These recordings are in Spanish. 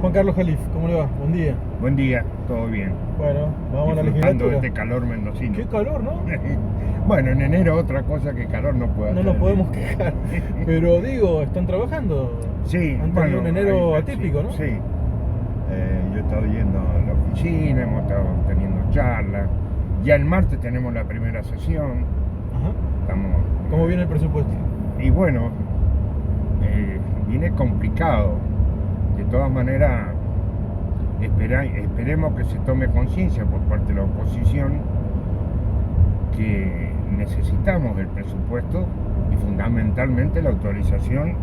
Juan Carlos Jalif, ¿cómo le va? Buen día. Buen día, todo bien. Bueno, vamos a la Disfrutando de legislatura. este calor mendocino. Qué calor, ¿no? Bueno, en enero otra cosa que calor no puede No hacer. nos podemos quejar. Pero digo, están trabajando. Sí, Han tenido bueno, un enero ahí, atípico, sí, ¿no? Sí. Yo he estado yendo a la oficina, hemos estado teniendo charlas. Ya el martes tenemos la primera sesión. Ajá. Estamos, ¿Cómo viene el presupuesto? Y bueno, viene complicado. De todas maneras, esperemos que se tome conciencia por parte de la oposición que necesitamos el presupuesto y fundamentalmente la autorización,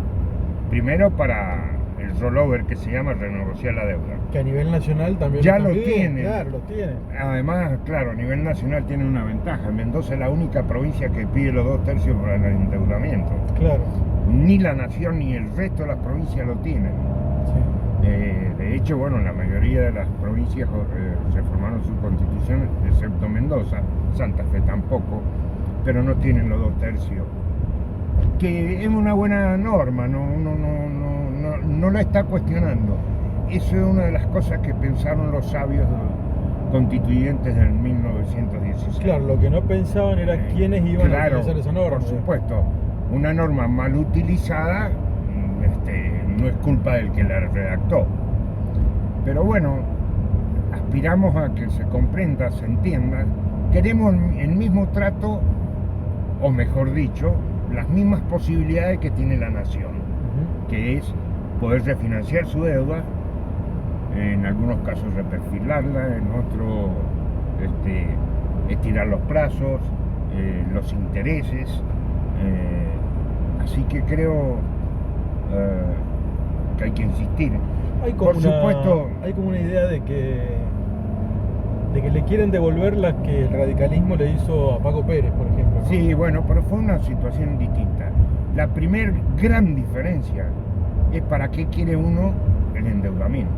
primero para el rollover que se llama renegociar la deuda. Que a nivel nacional también Ya están lo pidiendo. tienen. Claro, lo tienen. Además, claro, a nivel nacional tiene una ventaja. Mendoza es la única provincia que pide los 2/3 para el endeudamiento. Claro. Ni la nación ni el resto de las provincias lo tienen. Sí. De hecho, bueno, la mayoría de las provincias reformaron su constitución, excepto Mendoza, Santa Fe tampoco, pero no tienen los 2/3. Que es una buena norma, no la está cuestionando. Eso es una de las cosas que pensaron los sabios constituyentes del 1916. Claro, lo que no pensaban era quiénes iban a utilizar esa norma. Por supuesto, una norma mal utilizada no es culpa del que la redactó. Pero bueno, aspiramos a que se comprenda, se entienda. Queremos el mismo trato, o mejor dicho, las mismas posibilidades que tiene la nación, que es poder refinanciar su deuda, en algunos casos reperfilarla, en otros estirar los plazos, los intereses. Así que creo que hay que insistir. Hay como Por supuesto, hay como una idea de que le quieren devolver las que el radicalismo le hizo a Paco Pérez, por ejemplo, ¿no? sí, bueno, pero fue una situación distinta. La primer gran diferencia es para qué quiere uno el endeudamiento.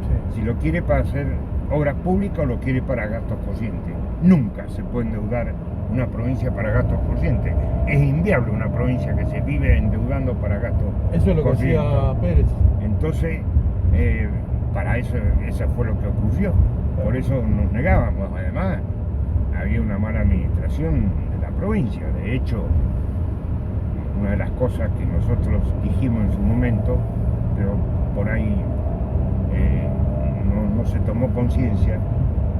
Sí. Si lo quiere para hacer obras públicas o lo quiere para gastos corrientes. Nunca se puede endeudar una provincia para gastos corrientes. Es inviable una provincia que se vive endeudando para gastos corrientes. Eso es lo que hacía Pérez. Entonces, para eso fue lo que ocurrió. Por eso nos negábamos. Además, había una mala administración de la provincia. De hecho, una de las cosas que nosotros dijimos en su momento, pero por ahí no se tomó conciencia,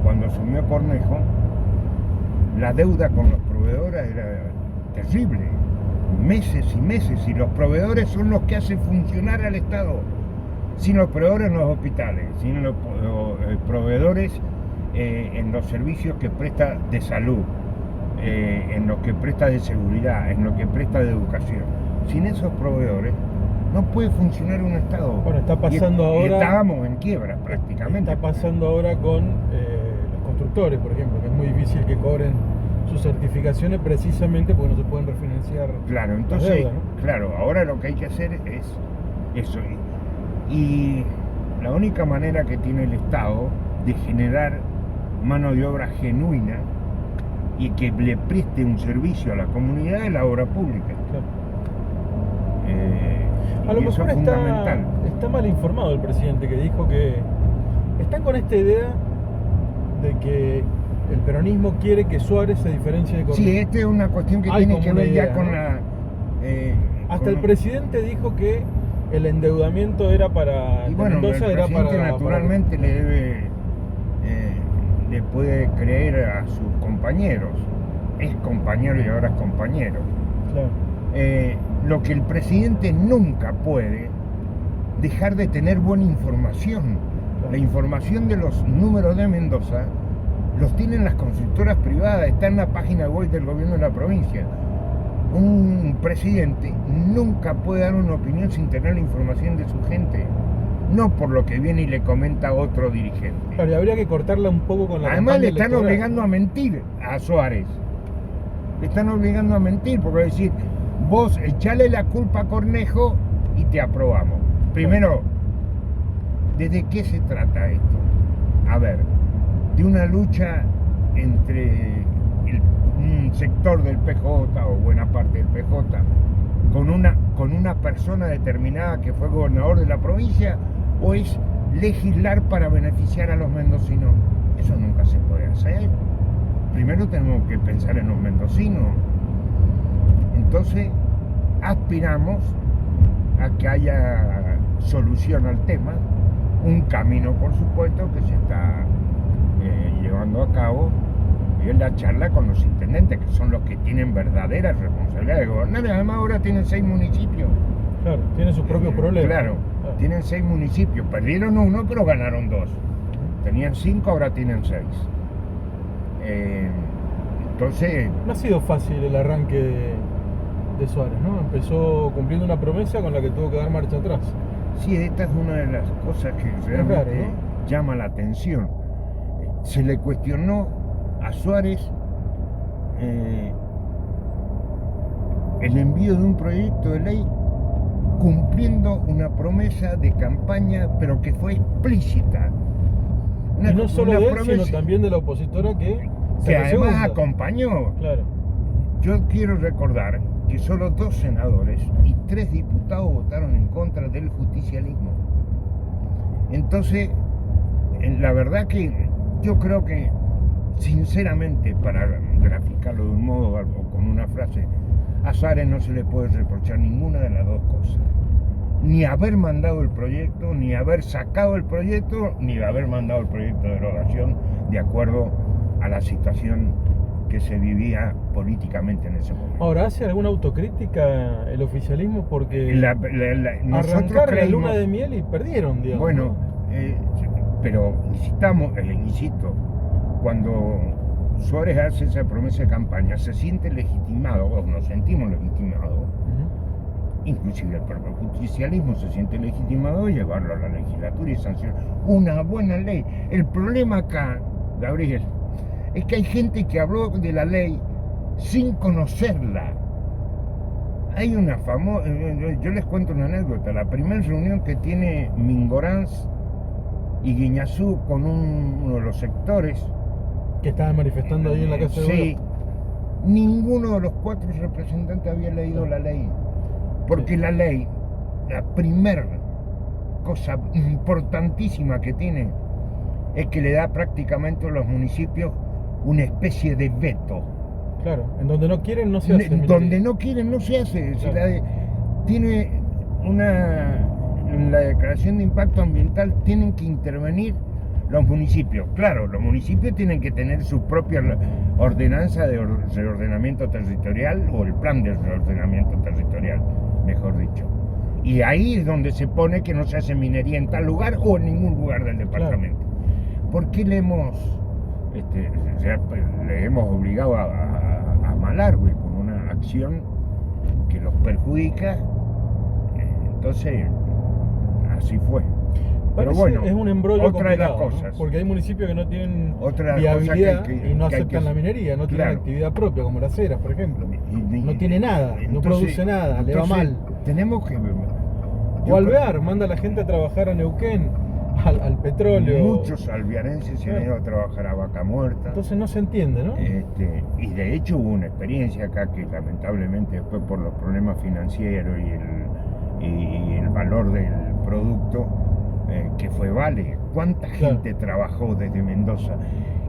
cuando asumió Cornejo, la deuda con los proveedores era terrible, meses y meses, y los proveedores son los que hacen funcionar al Estado. Sin los proveedores en los hospitales, sin los proveedores en los servicios que presta de salud, en los que presta de seguridad, en lo que presta de educación. Sin esos proveedores no puede funcionar un Estado. Bueno, está pasando ahora. Y estábamos en quiebra prácticamente. Está pasando ahora con los constructores, por ejemplo, que es muy difícil que cobren sus certificaciones precisamente porque no se pueden refinanciar. Claro, entonces, deuda, ¿no? claro, ahora lo que hay que hacer es eso. Y la única manera que tiene el Estado de generar mano de obra genuina y que le preste un servicio a la comunidad es la obra pública. Claro. A Y lo eso mejor es fundamental. está mal informado el presidente, que dijo que están con esta idea de que el peronismo quiere que Suárez se diferencie de Cornejo. Sí, esta es una cuestión que Hay tiene como que una ver idea, ya con ¿no? la... Hasta con- el presidente dijo que el endeudamiento era para Y bueno, Mendoza, el era presidente para naturalmente le puede creer a sus compañeros. Es compañero y ahora es compañero. Claro. Lo que el presidente nunca puede dejar de tener buena información. La información de los números de Mendoza los tienen las consultoras privadas, está en la página web del gobierno de la provincia. Un presidente nunca puede dar una opinión sin tener la información de su gente, no por lo que viene y le comenta otro dirigente. Claro, y habría que cortarla un poco con la Además campaña le están electoral. obligando a mentir a Suárez. Le están obligando a mentir, porque decir, vos echale la culpa a Cornejo y te aprobamos. Primero, ¿desde qué se trata esto? A ver, de una lucha entre un sector del PJ o buena parte del PJ con una persona determinada que fue gobernador de la provincia, o es legislar para beneficiar a los mendocinos. Eso nunca se puede hacer. Primero tenemos que pensar en los mendocinos. Entonces, aspiramos a que haya solución al tema, un camino, por supuesto, que se está llevando a cabo, y en la charla con los intendentes, que son los que tienen verdadera responsabilidad de gobernar. Además, ahora tienen 6 municipios. Claro, tienen sus propios problemas. Claro, tienen 6 municipios. Perdieron 1, pero ganaron 2. Tenían 5, ahora tienen 6. Entonces... No ha sido fácil el arranque de Suárez, ¿no? Empezó cumpliendo una promesa con la que tuvo que dar marcha atrás. Sí, esta es una de las cosas que realmente raro, ¿no? llama la atención. Se le cuestionó a Suárez el envío de un proyecto de ley cumpliendo una promesa de campaña, pero que fue explícita. Y no solo de él, sino también de la opositora que además acompañó. Claro. Yo quiero recordar que solo 2 senadores y 3 diputados votaron en contra del justicialismo. Entonces, la verdad que yo creo que, sinceramente, para graficarlo de un modo o con una frase, a Suárez no se le puede reprochar ninguna de las 2 cosas. Ni haber mandado el proyecto, ni haber sacado el proyecto, ni haber mandado el proyecto de derogación de acuerdo a la situación que se vivía políticamente en ese momento. Ahora, ¿hace alguna autocrítica el oficialismo? Porque nosotros arrancaron la luna de miel y perdieron, digamos. Bueno, ¿no? pero insisto, cuando Suárez hace esa promesa de campaña, se siente legitimado, o nos sentimos legitimados, inclusive el propio justicialismo se siente legitimado de llevarlo a la legislatura y sancionar una buena ley. El problema acá, Gabriel, es que hay gente que habló de la ley sin conocerla. Hay una famosa... Yo les cuento una anécdota. La primera reunión que tiene Mingoranz y Guiñazú con uno de los sectores... Que estaban manifestando ahí en la Casa de Sí. Ninguno de los 4 representantes había leído la ley. Porque la ley, la primera cosa importantísima que tiene, es que le da prácticamente a los municipios una especie de veto. Claro, en donde no quieren no se hace. Donde no quieren no se hace. Claro. Tiene una... En la declaración de impacto ambiental tienen que intervenir los municipios. Claro, los municipios tienen que tener su propia ordenanza de reordenamiento territorial, o el plan de reordenamiento territorial, mejor dicho. Y ahí es donde se pone que no se hace minería en tal lugar o en ningún lugar del departamento. Claro. ¿Por qué le hemos obligado a Malargüe con una acción que los perjudica? Entonces, así fue. Pero bueno, es un embrollo otra de las cosas, ¿no? Porque hay municipios que no tienen otra viabilidad y no aceptan la minería, no tienen actividad propia, como Las Heras, por ejemplo. No tiene nada, no produce nada, le va mal. Tenemos que... O Alvear, manda a la gente a trabajar a Neuquén, al petróleo. Muchos alvearenses se han ido a trabajar a Vaca Muerta. Entonces no se entiende, ¿no? Y de hecho hubo una experiencia acá que lamentablemente después por los problemas financieros y el valor del producto, que fue Vale. ¿Cuánta gente trabajó desde Mendoza?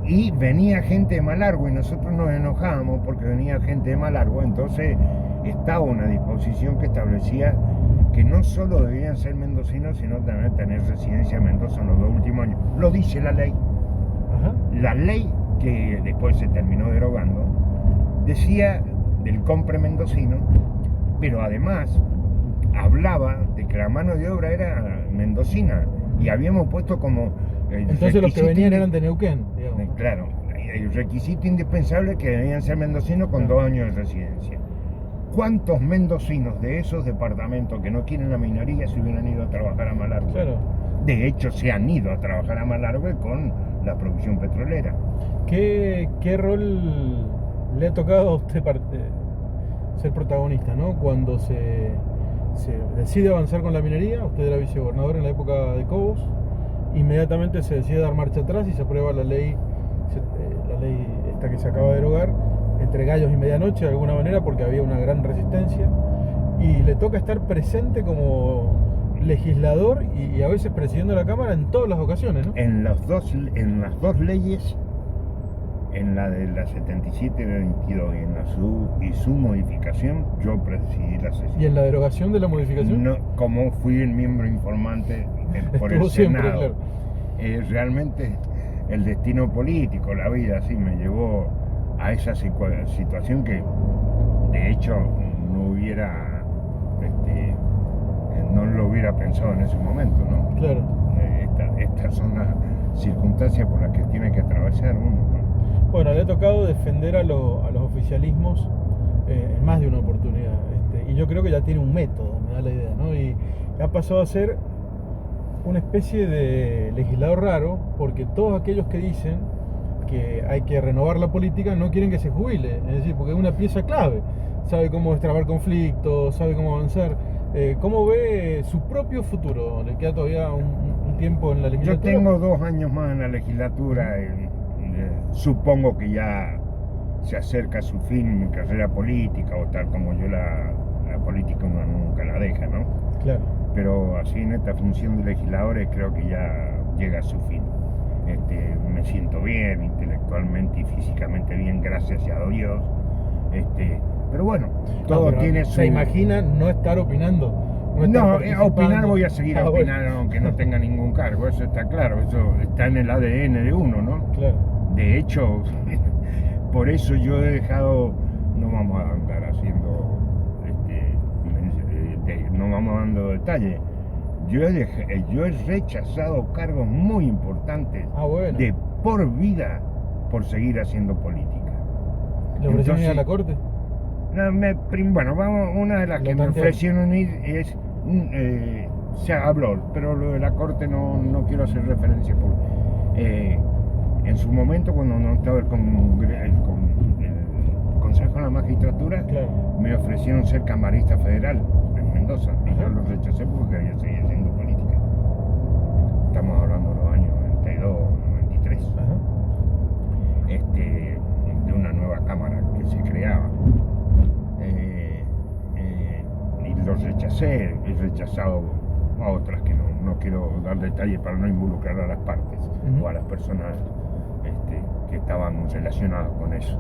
Y venía gente de Malargüe y nosotros nos enojábamos porque venía gente de Malargüe. Entonces estaba una disposición que establecía que no solo debían ser mendocinos, sino también tener residencia en Mendoza en los 2 últimos años. Lo dice la ley. Ajá. La ley, que después se terminó derogando, decía del compre mendocino, pero además hablaba de que la mano de obra era mendocina y habíamos puesto como... Entonces los que venían eran de Neuquén, digamos. Claro, el requisito indispensable que debían ser mendocinos con 2 años de residencia. ¿Cuántos mendocinos de esos departamentos que no quieren la minería se hubieran ido a trabajar a Malargüe? Claro. De hecho, se han ido a trabajar a Malargüe con la producción petrolera. ¿Qué rol le ha tocado a usted ser protagonista, ¿no? Cuando se decide avanzar con la minería, usted era vicegobernador en la época de Cobos, inmediatamente se decide dar marcha atrás y se aprueba la ley esta que se acaba de derogar, entre gallos y medianoche de alguna manera, porque había una gran resistencia, y le toca estar presente como legislador y a veces presidiendo la Cámara en todas las ocasiones, ¿no? En las dos leyes, en la de la 77-22 y su modificación, yo presidí la sesión. ¿Y en la derogación de la modificación? No, como fui el miembro informante por el Estuvo siempre, Senado. claro. Realmente el destino político, la vida, sí me llevó a esa situación que de hecho no lo hubiera pensado en ese momento, ¿no? Claro. Estas son las circunstancias por las que tiene que atravesar uno, ¿no? Bueno, le ha tocado defender a los oficialismos en más de una oportunidad. Y yo creo que ya tiene un método, me da la idea, ¿no? Y ha pasado a ser una especie de legislador raro, porque todos aquellos que dicen que hay que renovar la política no quieren que se jubile, es decir, porque es una pieza clave, sabe cómo destrabar conflictos, sabe cómo avanzar. ¿Cómo ve su propio futuro? ¿Le queda todavía un tiempo en la legislatura? Yo tengo 2 años más en la legislatura y supongo que ya se acerca a su fin mi carrera política, o tal como yo la política uno nunca la deja, ¿no? Claro. Pero así en esta función de legisladores creo que ya llega a su fin. Me siento bien, intelectualmente y físicamente bien, gracias a Dios. Pero bueno, todo tiene su... ¿Se imagina no estar opinando? No, opinar voy a seguir opinando, bueno. aunque no tenga ningún cargo, eso está claro, eso está en el ADN de uno, ¿no? Claro. De hecho, por eso yo he dejado, no vamos a andar haciendo, no vamos dando detalles, yo he rechazado cargos muy importantes Bueno. de por vida por seguir haciendo política. ¿Le ofrecieron ir a la corte? No, bueno, una de las que me ofrecieron ir es, se habló, pero lo de la corte no quiero hacer referencia. En su momento, cuando no estaba el Consejo de la Magistratura, claro, me ofrecieron ser camarista federal en Mendoza, y yo lo rechacé porque quería seguir haciendo política. Estamos hablando de los años 92, 93. Ajá. De una nueva cámara que se creaba. Y lo rechacé, he rechazado a otras que no quiero dar detalles para no involucrar a las partes o a las personas que estaban relacionadas con eso.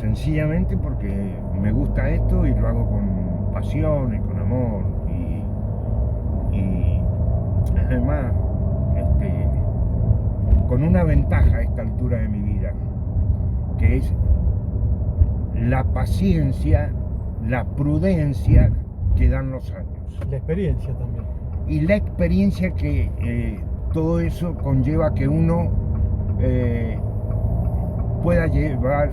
Sencillamente porque me gusta esto y lo hago con pasión y con amor y además con una ventaja a esta altura de mi vida, que es la paciencia, la prudencia que dan los años. La experiencia también. Y la experiencia que todo eso conlleva que uno pueda llevar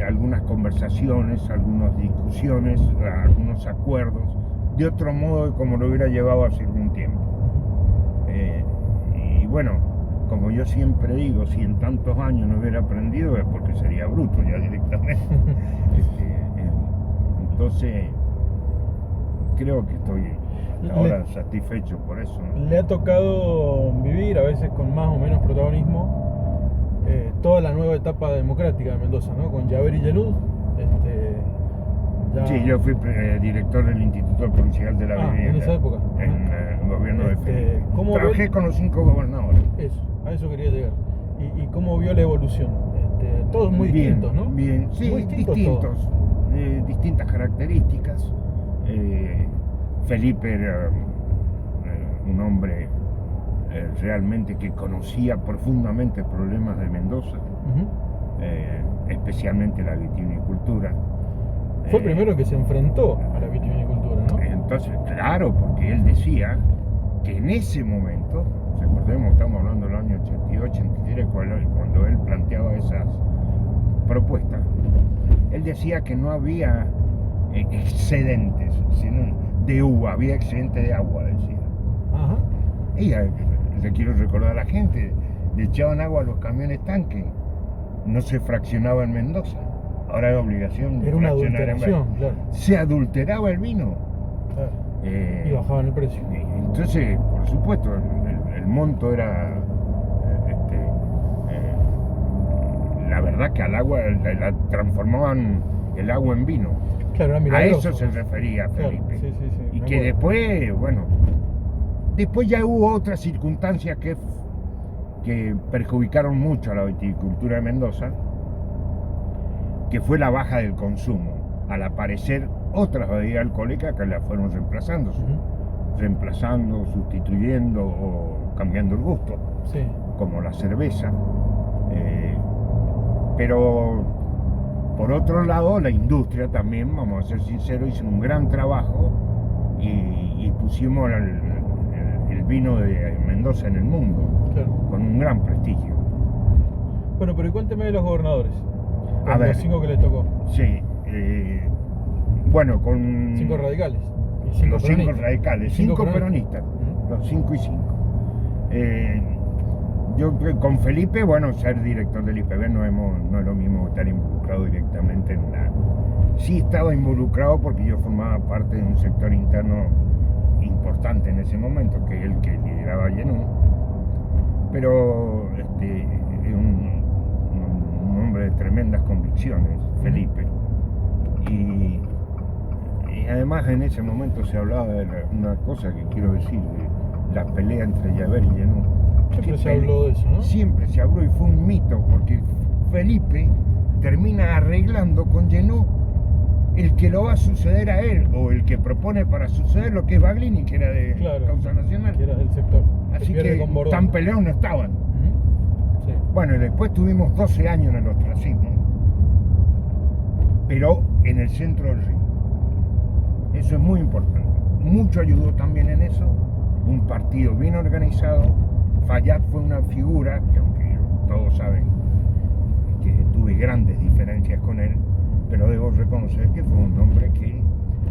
algunas conversaciones, algunas discusiones, algunos acuerdos, de otro modo de como lo hubiera llevado hace algún tiempo. Y bueno, como yo siempre digo, si en tantos años no hubiera aprendido es porque sería bruto ya directamente. Entonces, creo que estoy ahora satisfecho por eso, ¿no? Le ha tocado vivir, a veces con más o menos protagonismo, toda la nueva etapa democrática de Mendoza, ¿no? Con Javier y Yelud. Sí, yo fui director del Instituto Provincial de la Vivienda. En esa época. En el gobierno de Felipe. ¿Cómo Trabajé con los 5 gobernadores. A eso quería llegar. ¿Y cómo vio la evolución? Todos muy distintos, ¿no? Bien, sí, muy distintos. Distintas características. Felipe era un hombre realmente que conocía profundamente problemas de Mendoza, especialmente la vitivinicultura. Fue el primero que se enfrentó a la vitivinicultura, ¿no? Entonces, claro, porque él decía que en ese momento, recordemos, estamos hablando del año 82, 83, cuando él planteaba esas propuestas, él decía que no había excedentes de uva, había excedente de agua, decía. Ajá. Y le quiero recordar a la gente, le echaban agua a los camiones tanque, no se fraccionaba en Mendoza. Ahora hay obligación de era una fraccionar adulteración, claro. Se adulteraba el vino. Claro. Y bajaban el precio. Entonces, por supuesto, el monto era la verdad que al agua la transformaban el agua en vino. Claro, era A milagroso. eso se refería Claro, Felipe. sí, sí, sí, Y me que acuerdo. después, bueno, después ya hubo otras circunstancias que perjudicaron mucho a la viticultura de Mendoza, que fue la baja del consumo, al aparecer otras bebidas alcohólicas que las fueron reemplazando, sustituyendo o cambiando el gusto, Sí. como la cerveza. Pero por otro lado, la industria también, vamos a ser sinceros, hizo un gran trabajo y pusimos el vino de Mendoza en el mundo, Claro. con un gran prestigio. Bueno, pero y cuénteme de los gobernadores. A Con ver. los 5 que les tocó. Sí, bueno, con 5 radicales. Y 5 los 5 peronistas. radicales, 5 peronistas, los 5 y 5. Yo con Felipe, bueno, ser director del IPB no es lo mismo que estar involucrado directamente en la... Sí estaba involucrado porque yo formaba parte de un sector interno importante en ese momento, que es el que lideraba Llenú, pero es un hombre de tremendas convicciones, Felipe. Y además en ese momento se hablaba de una cosa que quiero decir, de la pelea entre Llaver y Llenú. Siempre se habló de eso, ¿no? Siempre se habló y fue un mito, porque Felipe termina arreglando con Llenú el que lo va a suceder a él, o el que propone para suceder lo que es Baglini, que era de Causa Nacional. Que era del sector. Así que tan peleados no estaban. Sí. Bueno, y después tuvimos 12 años en el ostracismo, pero en el centro del ring. Eso es muy importante. Mucho ayudó también en eso un partido bien organizado. Fayad fue una figura que, aunque todos saben que tuve grandes diferencias con él, pero debo reconocer que fue un hombre que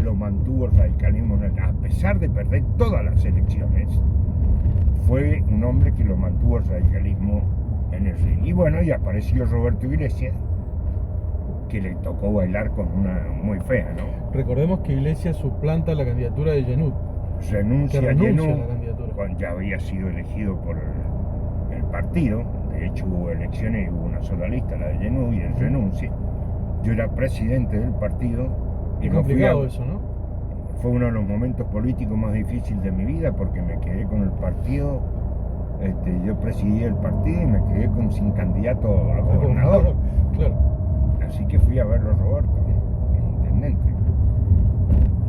lo mantuvo el radicalismo, a pesar de perder todas las elecciones, fue un hombre que lo mantuvo el radicalismo en el ring. Y bueno, y apareció Roberto Iglesias, que le tocó bailar con una muy fea, ¿no? Recordemos que Iglesias suplanta la candidatura de Llenú. Renuncia a Llenú, la candidatura. cuando ya había sido elegido por el partido. De hecho hubo elecciones y hubo una sola lista, la de Llenú, y él renuncia. Yo era presidente del partido. Y complicado eso, ¿no? Fue uno de los momentos políticos más difíciles de mi vida, porque me quedé con el partido. Yo presidí el partido y me quedé sin candidato a gobernador. Claro. Así que fui a verlo a Roberto, el intendente,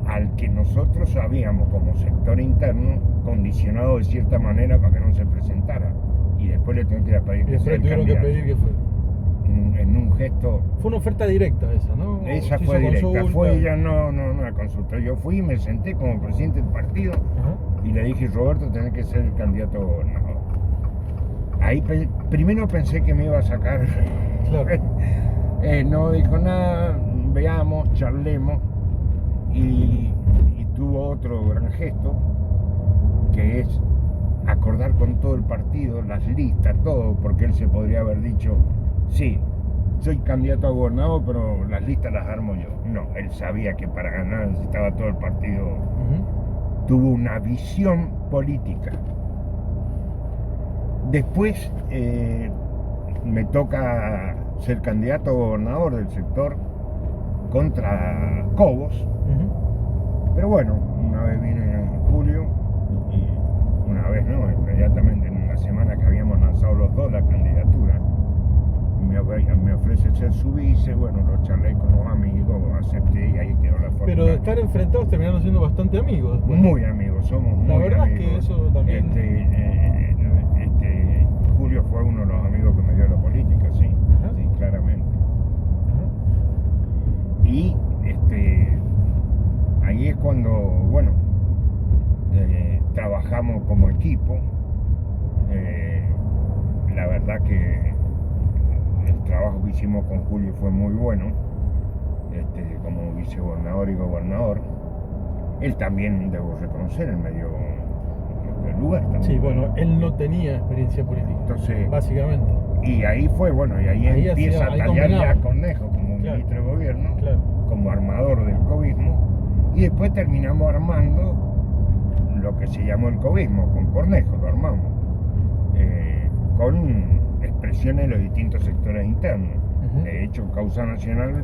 al que nosotros sabíamos como sector interno condicionado de cierta manera para que no se presentara. Y después le tuvieron que ir a pedir que sea el tuvieron candidato. que pedir que fuera. En un gesto... Fue una oferta directa esa, ¿no? Esa fue directa, ella no la consultó. Yo fui y me senté como presidente del partido. Ajá. Y le dije, Roberto, tenés que ser el candidato a gobernador. Ahí primero pensé que me iba a sacar. Claro. No dijo nada, veamos, charlemos. Y tuvo otro gran gesto, que es acordar con todo el partido, las listas, todo, porque él se podría haber dicho, sí, soy candidato a gobernador, pero las listas las armo yo. No, él sabía que para ganar necesitaba todo el partido. Tuvo una visión política. Después me toca ser candidato a gobernador del sector contra Cobos. Pero bueno, una vez vine en julio, y una vez no, inmediatamente en una semana que habíamos lanzado los dos la candidatura, me ofrece ser su vice. Bueno, lo charlé con los amigos, acepté y ahí quedó la forma. Pero de estar enfrentados terminaron siendo bastante amigos después. Muy amigos, somos muy amigos. La verdad es que eso también... Julio fue uno de los amigos que me dio la política, sí, sí, claramente. Y ahí es cuando, bueno, trabajamos como equipo. La verdad que el trabajo que hicimos con Julio fue muy bueno, como vicegobernador y gobernador. Él también, debo reconocer, él me dio el lugar también. Sí, bueno, él no tenía experiencia política. Entonces, básicamente. Y ahí fue, bueno, y ahí empieza a tallar ya Cornejo como ministro de gobierno, como armador del covismo, y después terminamos armando lo que se llamó el covismo, con Cornejo lo armamos, con expresiones de los distintos sectores internos. De hecho, Causa Nacional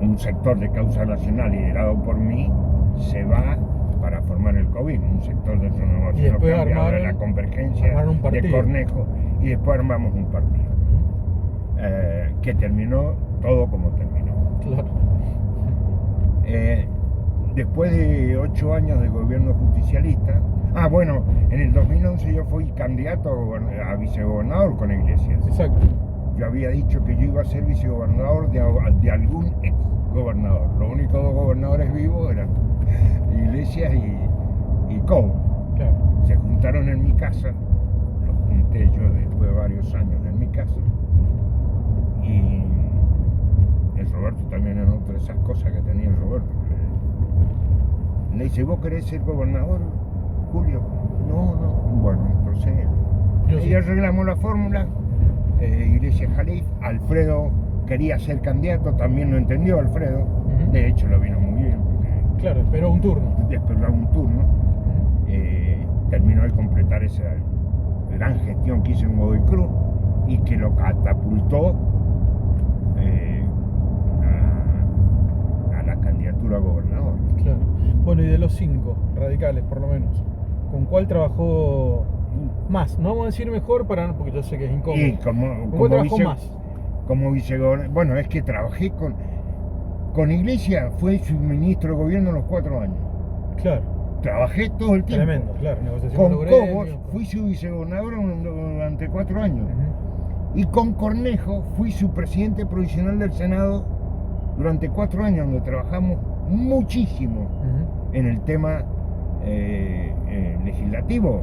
un sector de Causa Nacional liderado por mí se va para formar el COVID, un sector de Renovación Y después Cambiadora de la armaron Convergencia un de partido. Cornejo, y después armamos un partido que terminó todo como terminó. Claro. Después de 8 años de gobierno justicialista, bueno, en el 2011 yo fui candidato a vicegobernador con Iglesias. Exacto. Yo había dicho que yo iba a ser vicegobernador de algún ex gobernador. Los únicos dos gobernadores vivos eran Iglesias y Cobo. Claro. Se juntaron en mi casa, los junté yo después de varios años en mi casa. Y el Roberto también era otra de esas cosas que tenía el Roberto. Le dice, ¿vos querés ser gobernador, Julio? No. Bueno, entonces Yo arreglamos la fórmula. Iglesias Jalif, Alfredo quería ser candidato, también lo entendió Alfredo. De hecho lo vino muy bien porque claro, esperó un turno. esperó un turno. Terminó de completar esa gran gestión que hizo en Godoy Cruz y que lo catapultó a la candidatura a gobernador. Claro. Bueno, y de los 5 radicales, por lo menos, ¿con cuál trabajó más? No vamos a decir mejor porque yo sé que es incómodo. Y ¿Con cuál trabajó más? Como vicegobernador, bueno, es que trabajé con Iglesias, fue su ministro de gobierno los 4 años. Claro. Trabajé todo el tiempo. Tremendo, claro. Negociación Con con los gremios. Cobos fui su vicegobernador durante 4 años. Y con Cornejo fui su presidente provisional del Senado durante 4 años, donde trabajamos muchísimo en el tema legislativo.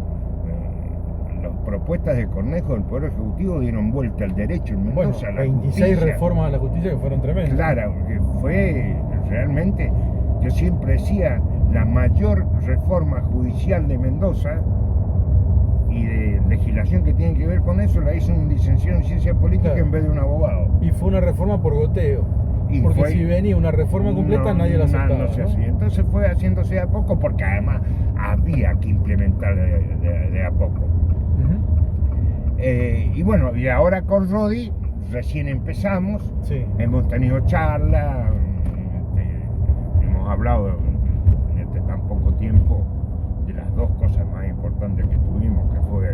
Las propuestas de Cornejo del Poder Ejecutivo dieron vuelta al derecho en Mendoza, Bueno, a la 26 justicia. reformas a la justicia que fueron tremendas. Claro, que fue realmente, yo siempre decía, la mayor reforma judicial de Mendoza y de legislación que tiene que ver con eso la hizo un licenciado en ciencia política en vez de un abogado. Y fue una reforma por goteo. Porque si venía una reforma completa nadie la aceptaba. No se hacía. Entonces fue haciéndose de a poco porque además había que implementar de a poco. Y bueno, y ahora con Rodi recién empezamos, hemos tenido charlas, hemos hablado en este tan poco tiempo de las dos cosas más importantes que tuvimos, que fue